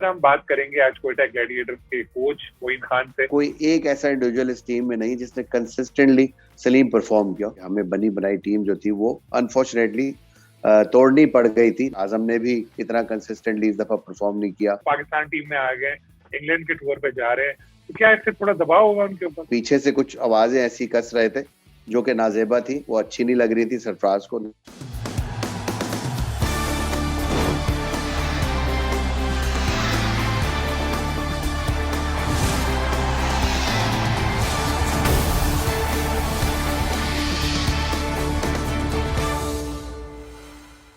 हम बात करेंगे आज क्वेटा ग्लैडिएटर्स के कोच मोइन खान से। कोई एक ऐसा इंडिविजुअल इस टीम में नहीं जिसने कंसिस्टेंटली सलीम परफॉर्म किया। हमें बनी बनाई टीम जो थी वो अनफॉर्चुनेटली तोड़नी पड़ गई थी। आजम ने भी इतना कंसिस्टेंटली इस दफा परफॉर्म नहीं किया। पाकिस्तान टीम में आ गए, इंग्लैंड के टूर पे जा रहे हैं, तो क्या इससे थोड़ा दबाव होगा उनके ऊपर? पीछे से कुछ आवाजें ऐसी कस रहे थे जो कि नाजेबा थी, वो अच्छी नहीं लग रही थी सरफराज को।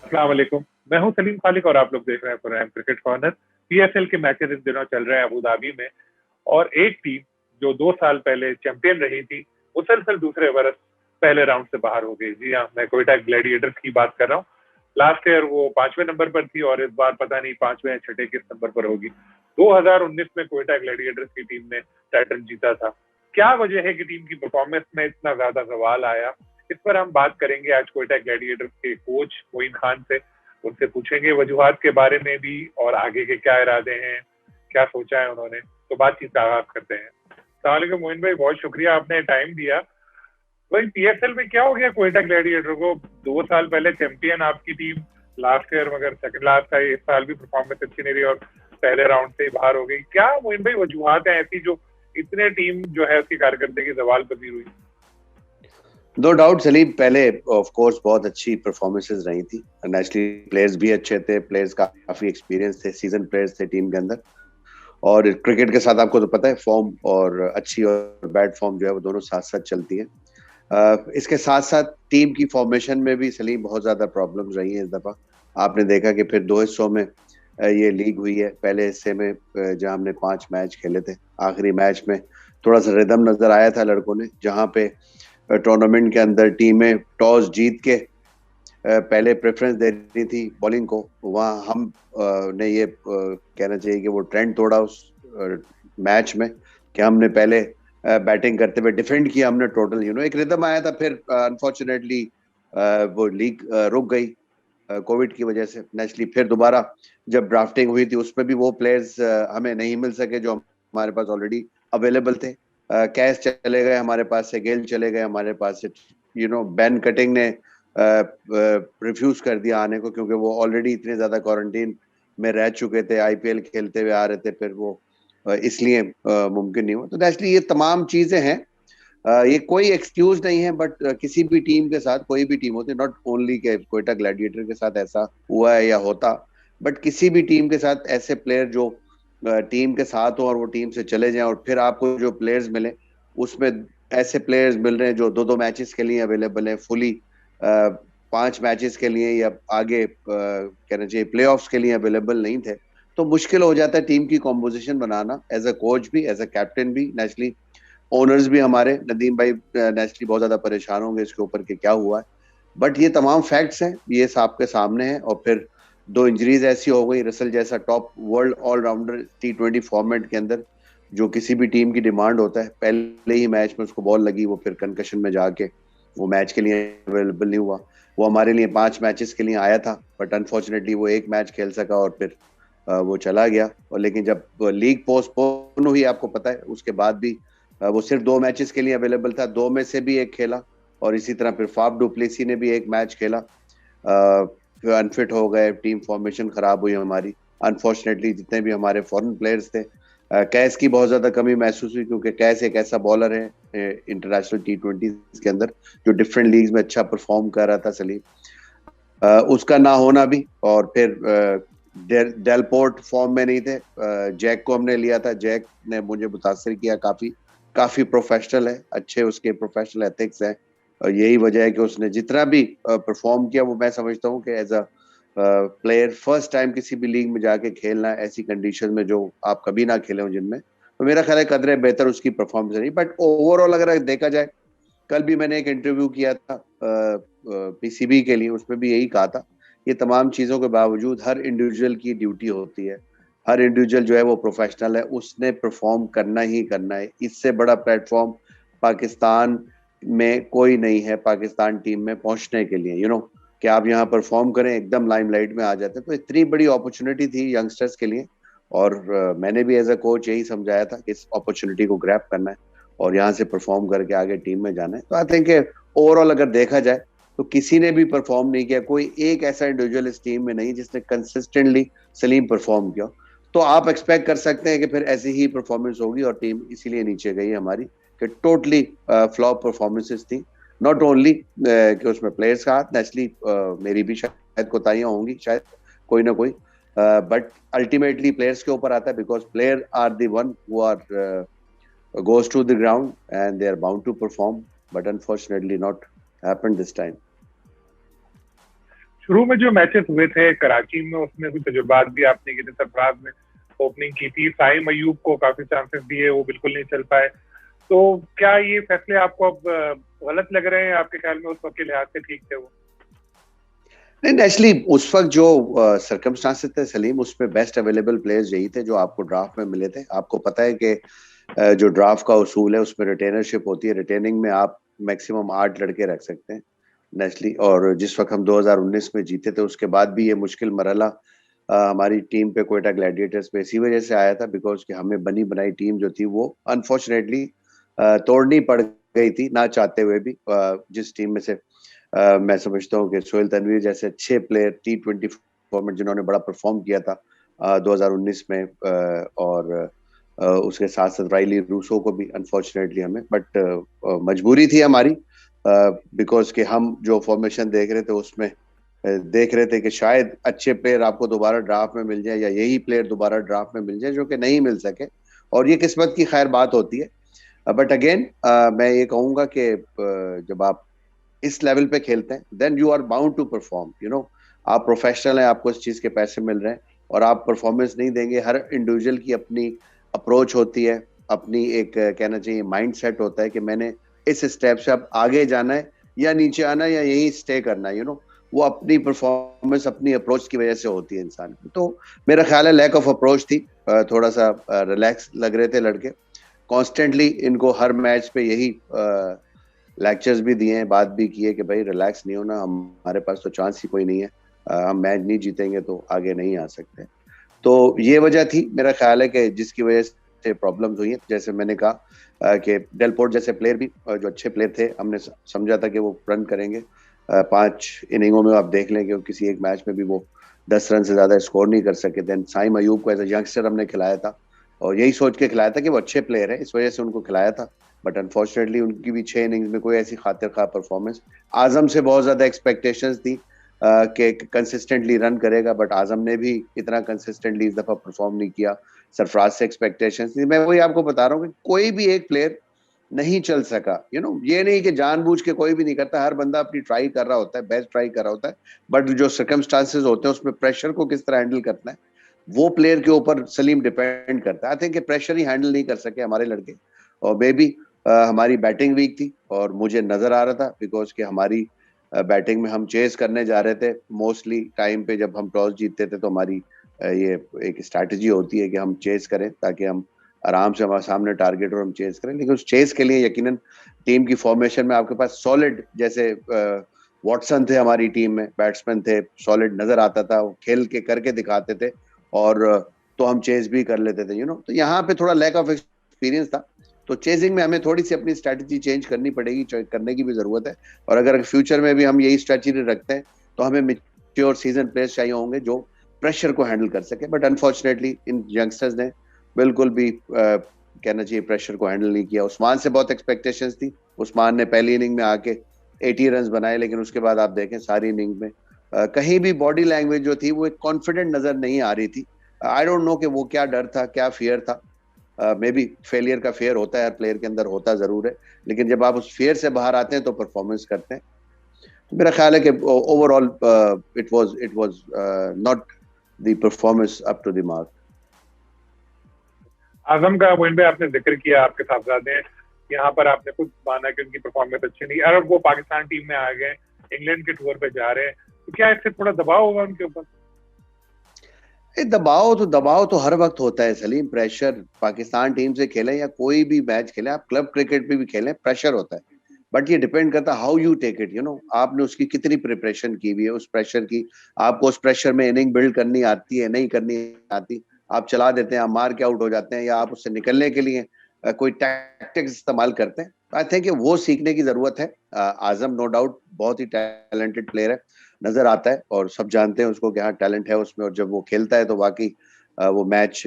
अस्सलाम वालेकुम, मैं हूं सलीम खालिक और आप लोग देख रहे हैं प्रोग्राम क्रिकेट कॉर्नर। पीएसएल के मैचेस इस दिनों चल रहे हैं अबू धाबी में, और एक टीम जो 2 साल पहले चैंपियन रही थी मुसलसल दूसरे बरस पहले राउंड से बाहर हो गई। जी हाँ, मैं क्वेटा ग्लैडिएटर्स की बात कर रहा हूँ। लास्ट ईयर वो 5वें नंबर पर थी और इस बार पता नहीं 5वें या 6ठे किस नंबर पर होगी। 2019 में क्वेटा ग्लैडिएटर्स की टीम ने टाइटल जीता था। क्या वजह है कि टीम की परफॉर्मेंस में इतना ज्यादा सवाल आया? इस पर हम बात करेंगे आज क्वेटा ग्लैडिएटर्स के कोच मोइन खान से। उनसे पूछेंगे वजूहात के बारे में भी और आगे के क्या इरादे हैं, क्या सोचा है उन्होंने। तो बातचीत का आगाज करते हैं। अस्सलाम वालेकुम मोइन भाई, बहुत शुक्रिया आपने टाइम दिया। भाई, पीएसएल में क्या हो गया क्वेटा ग्लैडिएटर को? 2 साल पहले चैंपियन आपकी टीम, लास्ट ईयर मगर सेकंड लास्ट था, इस साल भी परफॉर्मेंस अच्छी नहीं रही और पहले राउंड से ही बाहर हो गई। क्या मोइन भाई वजूहात है ऐसी जो इतने टीम जो है उसकी कारकर्दगी सवाल पजीर हुई? नो डाउट सलीम, पहले ऑफ कोर्स बहुत अच्छी परफॉर्मेंसेस रही थी। नेचुरली प्लेयर्स भी अच्छे थे, प्लेयर्स काफी एक्सपीरियंस थे, सीजन प्लेयर्स थे टीम के अंदर। और क्रिकेट के साथ आपको तो पता है फॉर्म और अच्छी और बैड फॉर्म जो है वो दोनों साथ साथ चलती है। इसके साथ साथ टीम की फॉर्मेशन में भी सलीम बहुत ज्यादा प्रॉब्लम्स रही हैं इस दफा। आपने देखा कि फिर 2 हिस्सों में ये लीग हुई है। पहले हिस्से में जहां हमने 5 मैच खेले थे, आखिरी मैच में थोड़ा सा रिदम नजर आया था लड़कों ने, जहां पे टूर्नामेंट के अंदर टीमें टॉस जीत के पहले प्रेफरेंस दे रही थी बॉलिंग को। वहाँ हम ने ये कहना चाहिए कि वो ट्रेंड तोड़ा उस मैच में कि हमने पहले बैटिंग करते हुए डिफेंड किया हमने टोटल, एक रिदम आया था। फिर अनफॉर्चुनेटली वो लीग रुक गई कोविड की वजह से। नेचुरली फिर दोबारा जब ड्राफ्टिंग हुई थी उसमें भी वो प्लेयर्स हमें नहीं मिल सके जो हमारे पास ऑलरेडी अवेलेबल थे। कैश चले गए हमारे पास से, गेल चले गए हमारे पास से, बैन कटिंग ने रिफ्यूज कर दिया आने को क्योंकि वो ऑलरेडी इतने ज्यादा क्वारंटीन में रह चुके थे, आईपीएल खेलते हुए आ रहे थे, फिर वो इसलिए मुमकिन नहीं हुआ। तो नेचुरली ये तमाम चीजें हैं, ये कोई एक्सक्यूज नहीं है। बट किसी भी टीम के साथ, कोई भी टीम होती है, नॉट ओनली के क्वेटा ग्लैडिएटर के साथ ऐसा हुआ है या होता, बट किसी भी टीम के साथ ऐसे प्लेयर जो टीम के साथ हो और वो टीम से चले जाएं और फिर आपको जो प्लेयर्स मिले उसमें ऐसे प्लेयर्स मिल रहे हैं जो 2-2 मैचेस के लिए अवेलेबल है, फुली 5 मैचेस के लिए या आगे कहना चाहिए प्लेऑफ्स के लिए अवेलेबल नहीं थे। तो मुश्किल हो जाता है टीम की कॉम्पोजिशन बनाना, एज अ कोच भी, एज अ कैप्टन भी। नेचुरली ओनर्स भी हमारे नदीम भाई नेचुरली बहुत ज्यादा परेशान होंगे इसके ऊपर कि क्या हुआ है। बट ये तमाम फैक्ट्स हैं, ये आपके सामने है। और फिर 2 इंजरीज ऐसी हो गई, रसल जैसा top world allrounder T20 format के अंदर जो किसी भी टीम की डिमांड होता है, पहले ही मैच में उसको बॉल लगी, वो फिर कंकशन में जाके वो मैच के लिए अवेलेबल नहीं हुआ। वो हमारे लिए 5 मैचेस के लिए आया था, बट अनफॉर्चुनेटली वो 1 मैच खेल सका और फिर वो चला गया। और लेकिन जब लीग पोस्टपोन हुई, आपको पता है, उसके बाद भी वो सिर्फ 2 मैचेस के लिए अवेलेबल था, 2 में से भी 1 खेला। और इसी तरह फिर फाफ डुप्लेसी ने भी 1 मैच खेला, फिर अनफिट हो गए, टीम फॉर्मेशन खराब हुई हमारी। अनफॉर्चुनेटली जितने भी हमारे फॉरेन प्लेयर्स थे, कैस की बहुत ज्यादा कमी महसूस हुई क्योंकि कैस एक ऐसा बॉलर है इंटरनेशनल T20 के अंदर जो डिफरेंट लीग्स में अच्छा परफॉर्म कर रहा था सलीम। उसका ना होना भी, और फिर डेलपोर्ट फॉर्म में नहीं थे। जैक को हमने लिया था, जैक ने मुझे मुतासर किया, काफी प्रोफेशनल है, अच्छे उसके प्रोफेशनल एथिक्स हैं। और यही वजह है कि उसने जितना भी परफॉर्म किया वो मैं समझता हूँ कि as a player first time किसी भी लीग में जाके खेलना ऐसी कंडीशन में जो आप कभी ना खेले हो जिनमें, तो मेरा ख्याल है कदरे बेहतर उसकी परफॉर्मेंस नहीं। बट ओवरऑल अगर देखा जाए, कल भी मैंने एक इंटरव्यू किया था पीसीबी के लिए, उसमें भी यही कहा था, ये तमाम चीजों के बावजूद हर इंडिविजुअल की ड्यूटी होती है, हर इंडिविजुअल जो है वो प्रोफेशनल है, उसने परफॉर्म करना ही करना है। इससे बड़ा प्लेटफॉर्म पाकिस्तान में कोई नहीं है पाकिस्तान टीम में पहुंचने के लिए, कि आप यहाँ परफॉर्म करें, एकदम लाइमलाइट में आ जाते हैं। तो इतनी बड़ी अपॉर्चुनिटी थी यंगस्टर्स के लिए और मैंने भी एज अ कोच यही समझाया था कि इस अपॉर्चुनिटी को ग्रैब करना है और यहाँ से परफॉर्म करके आगे टीम में जाना है। तो आई थिंक ओवरऑल अगर देखा जाए तो किसी ने भी परफॉर्म नहीं किया, कोई एक ऐसा इंडिविजुअल इस टीम में नहीं जिसने कंसिस्टेंटली सलीम परफॉर्म किया। तो आप एक्सपेक्ट कर सकते हैं कि फिर ऐसी ही परफॉर्मेंस होगी और टीम इसीलिए नीचे गई हमारी कि टोटली फ्लॉप परफॉर्मेंसेस थी। नॉट ओनली कि उसमें प्लेयर्स का हाथ, नेचुरली मेरी भी शायद कोताहियां होंगी, शायद कोई ना कोई, बट अल्टीमेटली प्लेयर्स के ऊपर आता है because player are the one who are goes to the ground and they are bound to perform, but unfortunately not happened this time. शुरू में जो मैचेस हुए थे कराची में, उसमें कुछ तजुर्बात भी आपने किए थे। सरफराज ने ओपनिंग की थी, साइम अयूब को काफी चांसेस दिए, वो बिल्कुल नहीं चल पाए। तो क्या ये फैसले आपको अब गलत लग रहे हैं? आपके ख्याल में उस वक्त के लिहाज से ठीक थे वो? नहीं, नेचुरली उस वक्त जो सर्कमस्टांसेस थे सलीम, उसमें बेस्ट अवेलेबल प्लेयर्स यही थे जो आपको ड्राफ्ट में मिले थे। आपको पता है कि जो ड्राफ्ट का उसूल है उसमें रिटेनरशिप होती है। रिटेनिंग में आप मैक्सिमम 8 लड़के रख सकते हैं नेचुरली, और जिस वक्त हम 2019 में जीते थे उसके बाद भी ये मुश्किल मरहला हमारी टीम पे, क्वेटा ग्लैडिएटर्स पे, इसी वजह से आया था बिकॉज कि हमें बनी बनाई टीम जो थी वो अनफॉर्चुनेटली तोड़नी पड़ गई थी ना चाहते हुए भी। जिस टीम में से मैं समझता हूँ कि सोहेल तनवीर जैसे अच्छे प्लेयर T20 फॉर्मेट जिन्होंने बड़ा परफॉर्म किया था 2019 में, और उसके साथ साथ राइली रूसो को भी अनफॉर्चुनेटली हमें, बट मजबूरी थी हमारी बिकॉज कि हम जो फॉर्मेशन देख रहे थे उसमें देख रहे थे कि शायद अच्छे प्लेयर आपको दोबारा ड्राफ्ट में मिल जाए या यही प्लेयर दोबारा ड्राफ्ट में मिल जाए, जो कि नहीं मिल सके, और ये किस्मत की खैर बात होती है। बट अगेन मैं ये कहूंगा कि जब आप इस लेवल पे खेलते हैं then you are bound to perform, you know. आप प्रोफेशनल हैं, आपको इस चीज के पैसे मिल रहे हैं और आप परफॉर्मेंस नहीं देंगे। हर इंडिविजुअल की अपनी अप्रोच होती है, अपनी एक कहना चाहिए माइंड सेट होता है कि मैंने इस स्टेप से अब आगे जाना है या नीचे आना है या यही स्टे करना है, यू नो। वो अपनी परफॉर्मेंस, अपनी अप्रोच की वजह से होती है इंसान की। तो मेरा ख्याल है लैक ऑफ अप्रोच थी, थोड़ा सा रिलैक्स लग रहे थे लड़के। कॉन्स्टेंटली इनको हर मैच पे यही लेक्चर्स भी दिए हैं, बात भी की है कि भाई रिलैक्स नहीं होना, हमारे पास तो चांस ही कोई नहीं है, हम मैच नहीं जीतेंगे तो आगे नहीं आ सकते। तो ये वजह थी मेरा ख्याल है कि जिसकी वजह से प्रॉब्लम्स हुई हैं। जैसे मैंने कहा कि डेलपोर्ट जैसे प्लेयर भी जो अच्छे प्लेयर थे, हमने समझा था कि वो रन करेंगे 5 इनिंगों में। आप देख लें कि किसी एक मैच में भी वो 10 रन से ज्यादा स्कोर नहीं कर सके। देन साइम अयूब को एज अ यंगस्टर हमने खिलाया था और यही सोच के खिलाया था कि वो अच्छे प्लेयर है, इस वजह से उनको खिलाया था। बट अनफॉर्चुनेटली उनकी भी 6 इनिंग्स में कोई ऐसी खातिर खा परफॉर्मेंस। आजम से बहुत ज्यादा एक्सपेक्टेशंस थी कि कंसिस्टेंटली रन करेगा, बट आजम ने भी इतना कंसिस्टेंटली इस दफा परफॉर्म नहीं किया। सरफराज से एक्सपेक्टेशंस थी। मैं वही आपको बता रहा हूँ कि कोई भी एक प्लेयर नहीं चल सका, यू नो। ये नहीं कि जानबूझ के कोई भी नहीं करता, हर बंदा अपनी ट्राई कर रहा होता है, बेस्ट ट्राई कर रहा होता है, बट जो सर्कमस्टांसेस होते हैं उसमें प्रेशर को किस तरह हैंडल करना है वो प्लेयर के ऊपर सलीम डिपेंड करता है। I think pressure he handle नहीं कर सके हमारे लड़के, और मे बी हमारी बैटिंग वीक थी और मुझे नजर आ रहा था बिकॉज कि हमारी बैटिंग में हम चेस करने जा रहे थे मोस्टली टाइम पे। जब हम टॉस जीतते थे तो हमारी ये एक स्ट्रैटेजी होती है कि हम चेस करें ताकि हम आराम से, हमारे सामने टारगेट और हम चेस करें। लेकिन उस चेस के लिए यकीनन टीम की फॉर्मेशन में आपके पास सॉलिड, जैसे वॉटसन थे हमारी टीम में, बैट्समैन थे, सॉलिड नजर आता था, वो खेल के करके दिखाते थे, और तो हम चेस भी कर लेते थे, यू नो। तो यहाँ पे थोड़ा लैक ऑफ एक्सपीरियंस था, तो चेजिंग में हमें थोड़ी सी अपनी स्ट्रैटेजी चेंज करनी पड़ेगी, करने की भी जरूरत है। और अगर फ्यूचर में भी हम यही स्ट्रैटेजी रखते हैं तो हमें मैच्योर सीजन प्लेयर्स चाहिए होंगे जो प्रेशर को हैंडल कर सके। बट अनफॉर्चुनेटली इन यंगस्टर्स ने बिल्कुल भी कहना चाहिए प्रेशर को हैंडल नहीं किया। उस्मान से बहुत एक्सपेक्टेशंस थी, उस्मान ने पहली इनिंग में आके 80 रन बनाए, लेकिन उसके बाद आप देखें सारी इनिंग में कहीं भी बॉडी लैंग्वेज जो थी वो एक कॉन्फिडेंट नजर नहीं आ रही थी। आई डोंट नो कि वो क्या डर था, क्या फियर था। मे बी फेलियर का फेयर होता है, हर प्लेयर के अंदर होता जरूर है, लेकिन जब आप उस फेयर से बाहर आते हैं तो परफॉर्मेंस करते हैं। तो मेरा ख्याल है कि overall it was not the performance up to the mark. Azam का पॉइंट पे आपने जिक्र किया, आपके साहबजादे हैं, यहाँ पर आपने खुद माना कि उनकी परफॉर्मेंस अच्छी नहीं। अगर वो पाकिस्तान टीम में आ गए, इंग्लैंड के टूर पे जा रहे हैं, तो क्या इससे थोड़ा दबाव होगा उनके ऊपर? दबाव तो हर वक्त होता है सलीम। प्रेशर, पाकिस्तान टीम से खेलें या कोई भी मैच खेलें, आप क्लब क्रिकेट पे भी खेलें, प्रेशर होता है। बट ये डिपेंड करता है how you take it, you know. आपने उसकी कितनी प्रिपरेशन की हुई है, उस प्रेशर की, आपको उस प्रेशर में इनिंग बिल्ड करनी आती है, नहीं करनी आती। आप चला देते हैं, आप मार के आउट हो जाते हैं, या आप उससे निकलने के लिए कोई टैक्टिक्स इस्तेमाल करते हैं। आई थिंक वो सीखने की जरूरत है। आजम नो डाउट बहुत ही टैलेंटेड प्लेयर है, नजर आता है और सब जानते हैं उसको कि हाँ टैलेंट है उसमें, और जब वो खेलता है तो वाकई वो मैच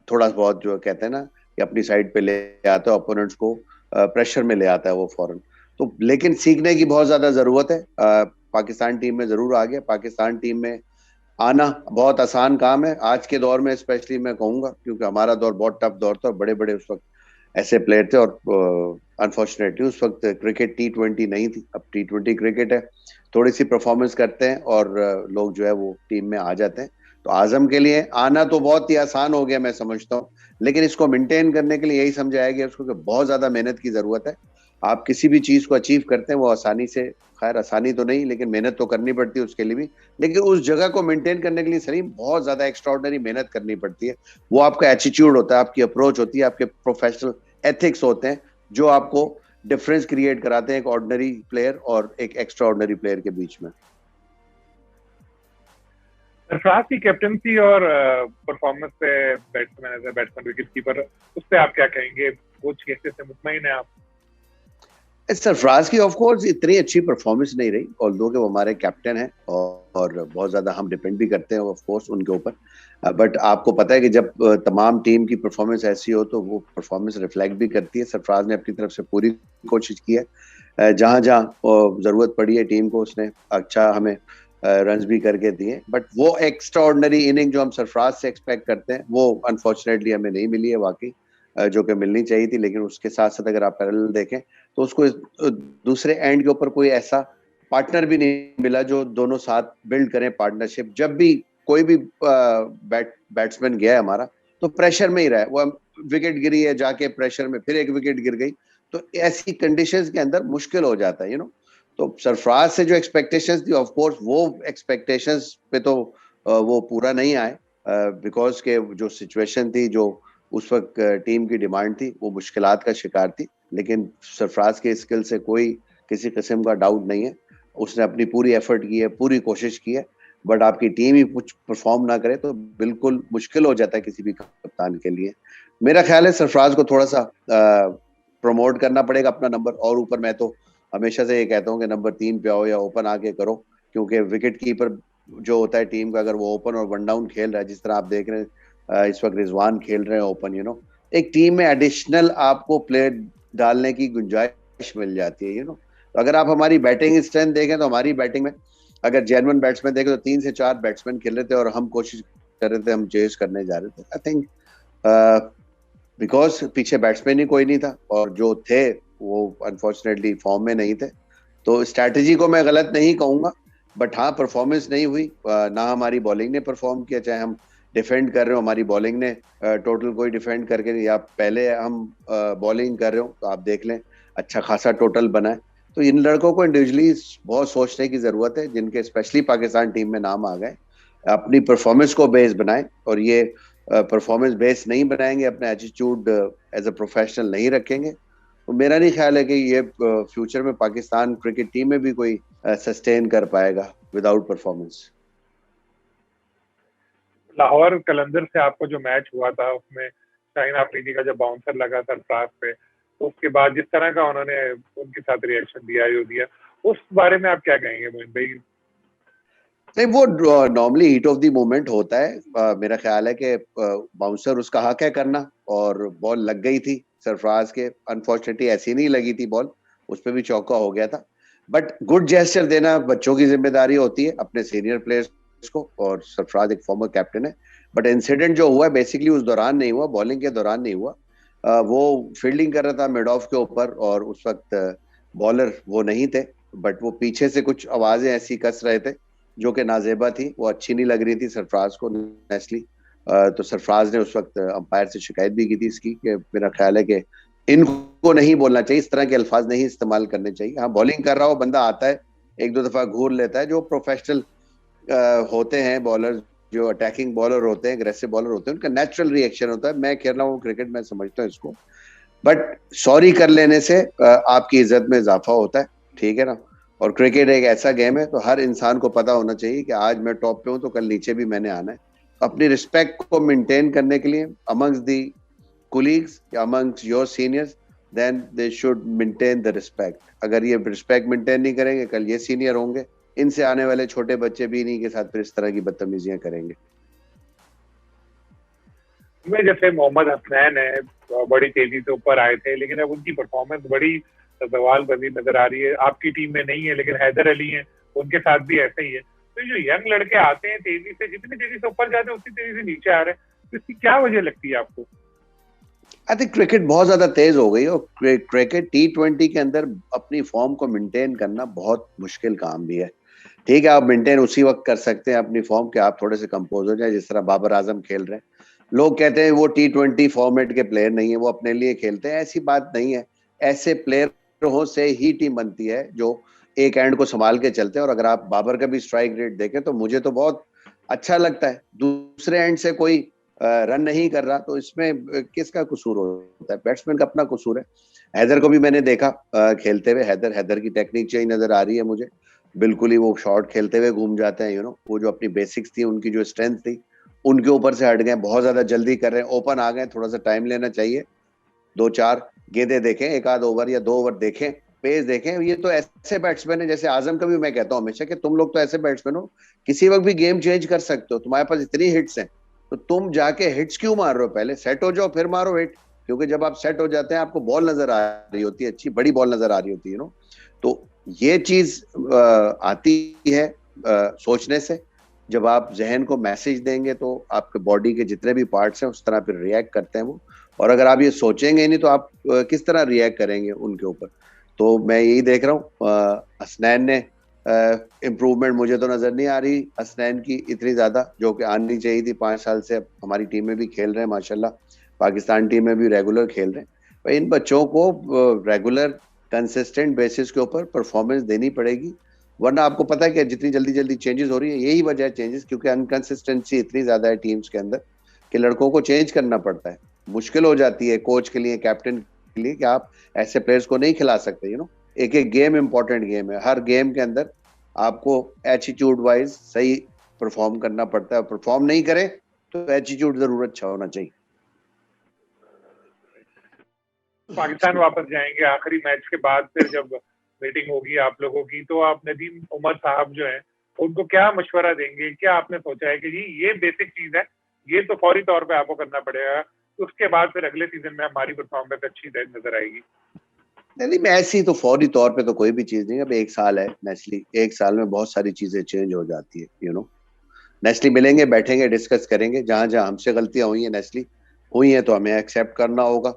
थोड़ा बहुत जो कहते हैं ना कि अपनी साइड पे ले आता है, ओपोनेंट्स को प्रेशर में ले आता है वो फौरन। तो लेकिन सीखने की बहुत ज्यादा जरूरत है। पाकिस्तान टीम में जरूर आ गया, पाकिस्तान टीम में आना बहुत आसान काम है आज के दौर में, स्पेशली मैं कहूंगा, क्योंकि हमारा दौर बहुत टफ दौर था और बड़े बड़े उस वक्त ऐसे प्लेयर थे, और अनफॉर्चुनेटली उस वक्त क्रिकेट T20 नहीं थी, अब T20 क्रिकेट है। थोड़ी सी परफॉर्मेंस करते हैं और लोग जो है वो टीम में आ जाते हैं। तो आजम के लिए आना तो बहुत ही आसान हो गया मैं समझता हूँ, लेकिन इसको मेंटेन करने के लिए यही समझाया गया उसको कि बहुत ज्यादा मेहनत की जरूरत है। आप किसी भी चीज को अचीव करते हैं वो आसानी से, खैर आसानी तो नहीं लेकिन मेहनत तो करनी पड़ती है उसके लिए भी, लेकिन उस जगह को मेंटेन करने के लिए सलीम बहुत ज्यादा एक्स्ट्राऑर्डिनरी मेहनत करनी पड़ती है। वो आपका एटीट्यूड होता है, आपकी अप्रोच होती है, आपके प्रोफेशनल एथिक्स होते हैं जो आपको डिफरेंस क्रिएट कराते हैं एक ऑर्डिनरी प्लेयर और एक एक्स्ट्रा ऑर्डिनरी प्लेयर के बीच में। सरफराज की कैप्टनसी और परफॉर्मेंस पे batsman as a batsman wicket keeper, उस पर आप क्या कहेंगे? कोच कैसे से मुतमईन है आप? सरफराज की ऑफ कोर्स इतनी अच्छी परफॉर्मेंस नहीं रही, ऑल्दो कि वो हमारे कैप्टन हैं और बहुत ज्यादा हम डिपेंड भी करते हैं ऑफ कोर्स उनके ऊपर। बट आपको पता है कि जब तमाम टीम की परफॉर्मेंस ऐसी हो तो वो परफॉर्मेंस रिफ्लेक्ट भी करती है। सरफराज ने अपनी तरफ से पूरी कोशिश की है, जहां जहां जरूरत पड़ी है टीम को उसने अच्छा हमें रन्स भी करके दिए। बट वो एक्स्ट्रा ऑर्डिनरी इनिंग जो हम सरफराज से एक्सपेक्ट करते हैं वो अनफॉर्चुनेटली हमें नहीं मिली है वाकई, जो कि मिलनी चाहिए थी। लेकिन उसके साथ साथ अगर आप पैरेलल देखें तो उसको दूसरे एंड के ऊपर कोई ऐसा पार्टनर भी नहीं मिला जो दोनों साथ बिल्ड करें पार्टनरशिप। जब भी कोई भी बैट्समैन गया है हमारा तो प्रेशर में ही रहा है, वो विकेट गिरी है जाके प्रेशर में फिर एक विकेट गिर गई, तो ऐसी कंडीशंस के अंदर मुश्किल हो जाता है तो सरफराज से जो एक्सपेक्टेशंस थी ऑफ कोर्स वो एक्सपेक्टेशंस पे तो वो पूरा नहीं आए, बिकॉज के जो सिचुएशन थी, जो उस वक्त टीम की डिमांड थी, वो मुश्किलात का शिकार थी। लेकिन सरफराज के स्किल से कोई किसी किस्म का डाउट नहीं है, उसने अपनी पूरी एफर्ट की है, पूरी कोशिश की है। बट आपकी टीम ही कुछ परफॉर्म ना करे तो बिल्कुल मुश्किल हो जाता है किसी भी कप्तान के लिए। मेरा ख्याल है सरफराज को थोड़ा सा प्रमोट करना पड़ेगा अपना नंबर और ऊपर। मैं तो हमेशा से ये कहता हूँ कि नंबर 3 पे आओ या ओपन आके करो, क्योंकि विकेट कीपर जो होता है टीम का, अगर वो ओपन और वन डाउन खेल रहा है, जिस तरह आप देख रहे हैं इस वक्त रिजवान खेल रहे हैं ओपन, एक टीम में एडिशनल आपको प्लेयर डालने की गुंजाइश मिल जाती है। तो अगर आप हमारी बैटिंग स्ट्रेंथ देखें तो हमारी बैटिंग में अगर जेन्युइन बैट्समैन देखें तो 3 से 4 बैट्समैन खेल रहे थे और हम कोशिश कर रहे थे, हम चेस करने जा रहे थे। आई थिंक बिकॉज पीछे बैट्समैन ही कोई नहीं था और जो थे वो अनफॉर्चुनेटली फॉर्म में नहीं थे। तो स्ट्रैटेजी को मैं गलत नहीं कहूंगा, बट हाँ परफॉर्मेंस नहीं हुई, ना हमारी बॉलिंग ने परफॉर्म किया, चाहे हम डिफेंड कर रहे हो हमारी बॉलिंग ने टोटल कोई डिफेंड करके, या पहले हम बॉलिंग कर रहे हो तो आप देख लें अच्छा खासा टोटल बना है। तो इन लड़कों को इंडिविजुअली बहुत सोचने की जरूरत है, जिनके स्पेशली पाकिस्तान टीम में नाम आ गए, अपनी परफॉर्मेंस को बेस बनाएं, और ये परफॉर्मेंस बेस नहीं बनाएंगे, अपना एटीट्यूड एज अ प्रोफेशनल नहीं रखेंगे, तो मेरा नहीं ख्याल है कि ये फ्यूचर में पाकिस्तान क्रिकेट टीम में भी कोई सस्टेन कर पाएगा विदाउट परफॉर्मेंस। लाहौर कलंदर से आपको जो मैच हुआ था उसमें शाहीन आफरीदी का जब बाउंसर लगा सरफराज पे, तो उसके बाद जिस तरह का उन्होंने उनके साथ रिएक्शन दिया, उस बारे में आप क्या कहेंगे मोइन भाई? नहीं, वो normally heat of the moment होता है। मेरा ख्याल है कि बाउंसर उसका हक है करना, और बॉल लग गई थी सरफराज के, अनफॉर्चुनेटली ऐसी नहीं लगी थी बॉल, उस पर भी चौका हो गया था। बट गुड जेस्चर देना बच्चों की जिम्मेदारी होती है अपने सीनियर प्लेयर्स को, और सरफराज एक फॉर्मर कैप्टन है। बट इंसिडेंट जो हुआ बेसिकली उस दौरान नहीं हुआ, बॉलिंग के दौरान नहीं हुआ। वो फील्डिंग कर रहा था मिड ऑफ के ऊपर और उस वक्त बॉलर वो नहीं थे, बट वो पीछे से कुछ आवाजें ऐसी कस रहे थे जो कि नाजेबा थी, वो अच्छी नहीं लग रही थी सरफराज को नेचुरली। तो सरफराज ने उस वक्त अंपायर से शिकायत भी की थी इसकी, कि मेरा ख्याल है कि इनको नहीं बोलना चाहिए, इस तरह के अल्फाज नहीं इस्तेमाल करने चाहिए। हाँ, बॉलिंग कर रहा हो बंदा आता है, एक दो दफा घूर लेता है, जो प्रोफेशनल होते हैं बॉलर, जो अटैकिंग बॉलर होते हैं, अग्रेसिव बॉलर होते हैं, उनका नेचुरल रिएक्शन होता है। मैं खेल रहा हूँ क्रिकेट, मैं समझता हूँ इसको, बट सॉरी कर लेने से आपकी इज्जत में इजाफा होता है, ठीक है ना। और क्रिकेट एक ऐसा गेम है, तो हर इंसान को पता होना चाहिए कि आज मैं टॉप पे हूं तो कल नीचे भी मैंने आना है। अपनी रिस्पेक्ट को मेंटेन करने के लिए amongst the colleagues amongst your seniors, then they should maintain the respect. अगर ये रिस्पेक्ट मेंटेन नहीं करेंगे, कल ये सीनियर होंगे, इनसे आने वाले छोटे बच्चे भी इन्हीं के साथ फिर इस तरह की बदतमीजियां करेंगे। में जैसे मोहम्मद हसनैन है, बड़ी तेजी से ऊपर आए थे, लेकिन अब उनकी परफॉर्मेंस बड़ी सवाल बनी नजर आ रही है। आपकी टीम में नहीं है, लेकिन हैदर अली है, उनके साथ भी ऐसा ही है। तो जो यंग लड़के आते हैं तेजी से, जितनी तेजी से ऊपर जाते हैं उतनी तेजी से नीचे आ रहे हैं, तो इसकी क्या वजह लगती है आपको? आई थिंक क्रिकेट बहुत ज्यादा तेज हो गई, और क्रिकेट T20 के अंदर अपनी फॉर्म को मेंटेन करना बहुत मुश्किल काम भी है। ठीक है, आप मेंटेन उसी वक्त कर सकते हैं अपनी फॉर्म के, आप थोड़े से कंपोज हो जाए, जिस तरह बाबर आजम खेल रहे हैं। लोग कहते हैं वो T20 फॉर्मेट के प्लेयर नहीं है, वो अपने लिए खेलते हैं, ऐसी बात नहीं है। ऐसे प्लेयरों से ही टीम बनती है जो एक एंड को संभाल के चलते हैं। और अगर आप बाबर का भी स्ट्राइक रेट देखें तो मुझे तो बहुत अच्छा लगता है। दूसरे एंड से कोई रन नहीं कर रहा तो इसमें किसका कसूर होता है? बैट्समैन का अपना कसूर है। हैदर को भी मैंने देखा खेलते हुए, हैदर की टेक्निक चेंज नजर आ रही है मुझे। बिल्कुल ही वो शॉट खेलते हुए घूम जाते हैं, वो जो अपनी बेसिक्स थी, उनकी जो स्ट्रेंथ थी, उनके ऊपर से हट गए, बहुत ज्यादा जल्दी कर रहे हैं, ओपन आ गए, थोड़ा सा टाइम लेना चाहिए। 2-4 गेंदें देखें, एक आध ओवर या 2 ओवर देखें, पेस देखें। ये तो ऐसे बैट्समैन है, जैसे आजम का भी मैं कहता हूँ हमेशा कि तुम लोग तो ऐसे बैट्समैन हो, किसी वक्त भी गेम चेंज कर सकते हो, तुम्हारे पास इतनी हिट्स हैं, तो तुम जाके हिट्स क्यों मार रहे हो? पहले सेट हो जाओ फिर मारो हिट। क्योंकि जब आप सेट हो जाते हैं आपको बॉल नजर आ रही होती है, अच्छी बड़ी बॉल नजर आ रही होती है। तो ये चीज आती है सोचने से। जब आप जहन को मैसेज देंगे तो आपके बॉडी के जितने भी पार्ट्स हैं उस तरह फिर रिएक्ट करते हैं वो। और अगर आप ये सोचेंगे नहीं तो आप किस तरह रिएक्ट करेंगे उनके ऊपर? तो मैं यही देख रहा हूँ, हसनैन ने इम्प्रूवमेंट मुझे तो नजर नहीं आ रही हसनैन की इतनी ज्यादा, जो कि आनी चाहिए थी। 5 साल से अब हमारी टीम में भी खेल रहे हैं माशाल्लाह, पाकिस्तान टीम में भी रेगुलर खेल रहे हैं। भाई इन बच्चों को रेगुलर कंसिस्टेंट बेसिस के ऊपर परफॉर्मेंस देनी पड़ेगी, वरना आपको पता है कि जितनी जल्दी जल्दी चेंजेस हो रही है, यही वजह है चेंजेस, क्योंकि अनकंसिस्टेंसी इतनी ज्यादा है टीम्स के अंदर कि लड़कों को चेंज करना पड़ता है। मुश्किल हो जाती है कोच के लिए, कैप्टन के लिए, कि आप ऐसे प्लेयर्स को नहीं खिला सकते। एक एक गेम इंपॉर्टेंट गेम है, हर गेम के अंदर आपको एटीट्यूड वाइज सही परफॉर्म करना पड़ता है। परफॉर्म नहीं करे तो एटीट्यूड जरूर अच्छा होना चाहिए। पाकिस्तान वापस जाएंगे आखिरी मैच के बाद, फिर जब मीटिंग होगी आप लोगों की, तो आप नदीम उमर साहब जो है उनको क्या मशवरा देंगे? क्या आपने सोचा है कि जी ये बेसिक चीज है, ये तो फौरी तौर पे आपको करना पड़ेगा, उसके बाद फिर अगले सीजन में हमारी परफॉर्मेंस अच्छी नजर आएगी? नहीं, मैं ऐसी तो फौरी तौर पे तो कोई भी चीज नहीं। अब 1 साल है नेस्ली, 1 साल में बहुत सारी चीजें चेंज हो जाती है। नेस्ली मिलेंगे, बैठेंगे, डिस्कस करेंगे। जहां जहां हमसे गलतियां हुई हैं नेस्ली, हुई हैं, तो हमें एक्सेप्ट करना होगा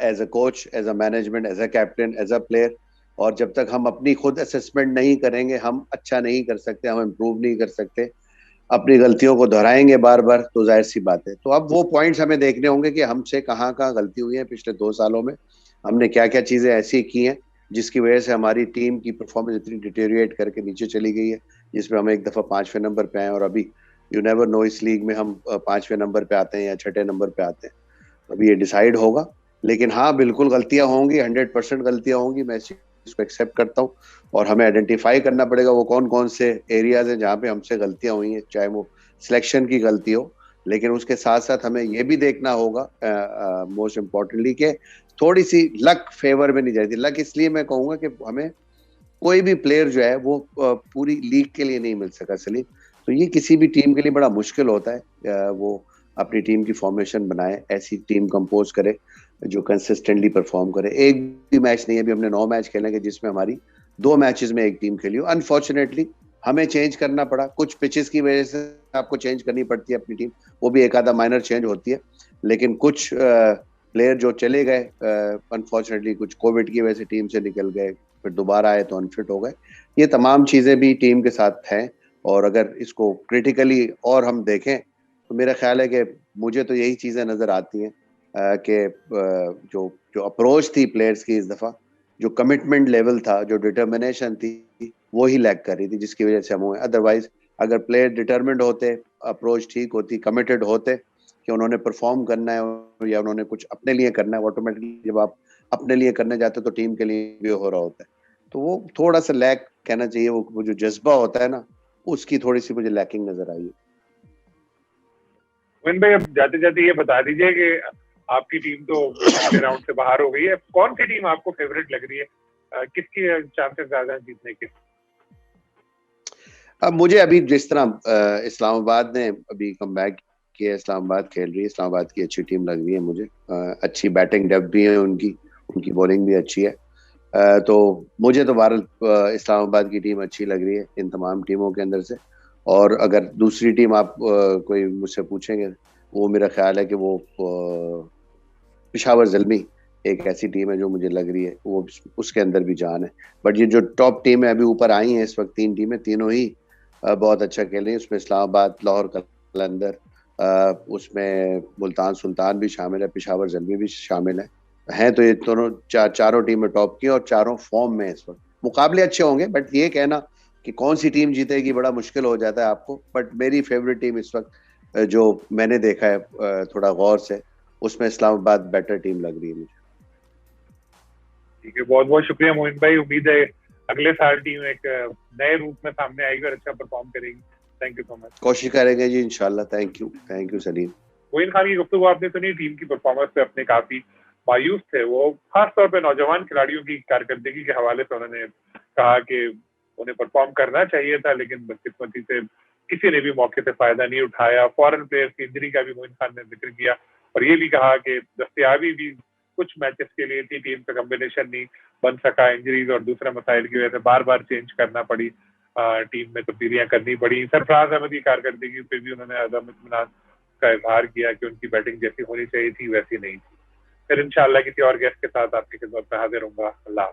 as a coach, as a management, as a captain, as a player. और जब तक हम अपनी खुद असेसमेंट नहीं करेंगे हम अच्छा नहीं कर सकते, हम इम्प्रूव नहीं कर सकते। अपनी गलतियों को दोहराएंगे बार बार तो जाहिर सी बात है। तो अब वो पॉइंट्स हमें देखने होंगे कि हमसे कहाँ कहाँ गलती हुई है पिछले 2 सालों में, हमने क्या क्या चीजें ऐसी की हैं जिसकी वजह से हमारी टीम की परफॉर्मेंस इतनी डिटेरिएट करके नीचे चली गई है, जिसमें हम एक दफा 5वें नंबर पे आए, और अभी यू नेवर नो इस लीग में हम 5वें नंबर पे आते हैं या 6ठे नंबर पे आते हैं। अभी ये डिसाइड होगा। लेकिन हाँ, बिल्कुल गलतियां होंगी, 100% गलतियां होंगी, मैं इसको एक्सेप्ट करता हूँ। और हमें आइडेंटिफाई करना पड़ेगा वो कौन कौन से एरियाज हैं जहाँ पे हमसे गलतियां हुई हैं, चाहे वो सिलेक्शन की गलती हो। लेकिन उसके साथ साथ हमें ये भी देखना होगा मोस्ट इम्पोर्टेंटली कि थोड़ी सी लक फेवर में नहीं जाती। लक इसलिए मैं कहूंगा कि हमें कोई भी प्लेयर जो है वो पूरी लीग के लिए नहीं मिल सका सलीम। तो ये किसी भी टीम के लिए बड़ा मुश्किल होता है, वो अपनी टीम की फॉर्मेशन बनाए, ऐसी टीम कंपोज करे जो कंसिस्टेंटली परफॉर्म करे। एक भी मैच नहीं है, अभी हमने 9 मैच खेलेंगे जिसमें हमारी 2 मैचेस में एक टीम खेली हो। अनफॉर्चुनेटली हमें चेंज करना पड़ा, कुछ पिचेस की वजह से आपको चेंज करनी पड़ती है अपनी टीम, वो भी एक आधा माइनर चेंज होती है। लेकिन कुछ प्लेयर जो चले गए अनफॉर्चुनेटली, कुछ कोविड की वजह से टीम से निकल गए, फिर दोबारा आए तो अनफिट हो गए। ये तमाम चीजें भी टीम के साथ हैं। और अगर इसको क्रिटिकली और हम देखें तो मेरा ख्याल है कि मुझे तो यही चीजें नजर आती हैं कि जो जो अप्रोच थी प्लेयर्स की इस दफा, जो कमिटमेंट लेवल था, जो डिटर्मिनेशन थी, वो ही लैक कर रही थी, जिसकी वजह से हम हुए। अदरवाइज अगर प्लेयर डिटर्मिंड होते, अप्रोच ठीक होती, कमिटेड होते कि उन्होंने परफॉर्म करना है या उन्होंने कुछ अपने लिए करना है, ऑटोमेटिकली जब आप अपने लिए करने जाते हो तो टीम के लिए भी हो रहा होता है। तो वो थोड़ा सा लैक कहना चाहिए, वो जो जज्बा होता है ना, उसकी थोड़ी सी मुझे लैकिंग नजर आई है। मोइन भाई, अब जाते जाते ये बता दीजिए कि आपकी टीम तो पिछले राउंड से बाहर हो गई है, कौन सी टीम आपको फेवरेट लग रही है, किसकी चांसेस ज्यादा हैं जीतने के? अब मुझे अभी जिस तरह इस्लामाबाद ने अभी कम बैक किया, इस्लामाबाद खेल रही है, इस्लामाबाद की अच्छी टीम लग रही है मुझे। अच्छी बैटिंग डेप्थ भी है उनकी, उनकी बॉलिंग भी अच्छी है। तो मुझे तो भारत इस्लामाबाद की टीम अच्छी लग रही है इन तमाम टीमों के अंदर से। और अगर दूसरी टीम आप कोई मुझसे पूछेंगे, वो मेरा ख्याल है कि वो पेशावर ज़ल्मी एक ऐसी टीम है जो मुझे लग रही है, वो उसके अंदर भी जान है। बट ये जो टॉप टीम है अभी ऊपर आई हैं इस वक्त, 3 टीमें, तीनों ही बहुत अच्छा खेल रही है। उसमें इस्लामाबाद, लाहौर कलंदर, उसमें मुल्तान सुल्तान भी शामिल है, पेशावर ज़ल्मी भी शामिल है। तो ये दोनों चारों टीमें टॉप की और चारों फॉर्म में इस वक्त। मुकाबले अच्छे होंगे, बट ये कहना कि कौन सी टीम जीतेगी बड़ा मुश्किल हो जाता है आपको। बट मेरी फेवरेट टीम इस वक्त जो मैंने देखा है थोड़ा गौर से, उसमें इस्लामाबाद बेटर टीम लग रही है मुझे। ठीक है, बहुत बहुत शुक्रिया मोइन भाई। उम्मीद है अगले साल टीम एक नए रूप में सामने आएगी और अच्छा परफॉर्म करेगी। Thank you so much. कोशिश करेंगे जी इंशाल्लाह। Thank you Salim. मोइन खान की गुफ्तगू आपने सुनी, टीम की परफॉर्मेंस पे अपने काफी मायूस थे वो, खासतौर पे नौजवान खिलाड़ियों की कारकर्दगी के हवाले से। उन्होंने कहा कि उन्हें परफॉर्म करना चाहिए था, लेकिन बदकिस्मती से किसी ने भी मौके से फायदा नहीं उठाया। फॉरेन प्लेयर्स की इंजरी का भी मोइन खान ने जिक्र किया और ये भी कहा कि दस्तयाबी भी कुछ मैचेस के लिए थी, टीम का कॉम्बिनेशन नहीं बन सका, इंजरीज और दूसरे मसाइल की वजह से बार बार चेंज करना पड़ी, टीम में तब्दीलियां करनी पड़ी। सरफराज अहमद की कारकर्दगी पे भी उन्होंने अदम इत्मीनान का इजहार किया कि उनकी बैटिंग जैसी होनी चाहिए थी वैसी नहीं थी। फिर इंशाल्लाह किसी और गेस्ट के साथ आपकी खिदमत में हाजिर होऊंगा। अल्लाह।